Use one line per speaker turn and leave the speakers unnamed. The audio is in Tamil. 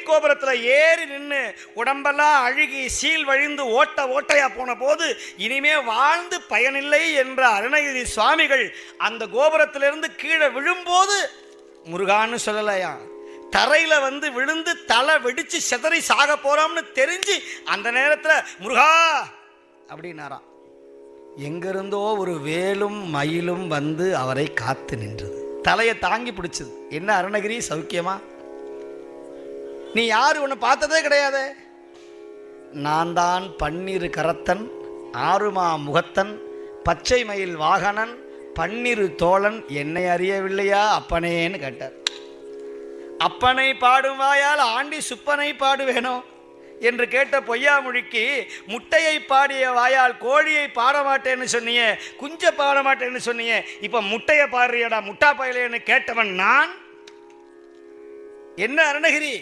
கோபுரத்தில் ஏறி நின்று உடம்பெல்லாம் அழுகி சீல் வழிந்து ஓட்டையா போன போது இனிமே வாழ்ந்து பயனில்லை என்ற அருணகிரி சுவாமிகள் அந்த கோபுரத்திலிருந்து கீழே விழும்போது முருகான்னு சொல்லலையா, தரையில் வந்து விழுந்து தலை வெடிச்சு செதறி சாக போறோம்னு தெரிஞ்சு அந்த நேரத்தில் முருகா அப்படின்னாராம். எங்கிருந்தோ ஒரு வேலும் மயிலும் வந்து அவரை காத்து நின்றது, தலையை தாங்கி பிடிச்சது. என்ன அருணகிரி சௌக்கியமா? நீ யாரு, உன்னை பார்த்ததே கிடையாது. நான் தான் பன்னிரு கரத்தன், ஆறுமா முகத்தன், பச்சை மயில் வாகனன், பன்னிரு தோழன், என்னை அறியவில்லையா அப்பனேன்னு கேட்டார். அப்பனை பாடும் வாயால் ஆண்டி சுப்பனை பாடுவேனோ என்று கேட்ட பொய்யாமொழிக்கு முட்டையை பாடிய வாயால் கோழியை பாட மாட்டேன்னு சொன்னியே, குஞ்ச பாட மாட்டேன்னு சொன்னியே, இப்ப முட்டையை பாடுறியடா முட்டா பயலேன்னு கேட்டவன் நான். என்ன அருணகிரி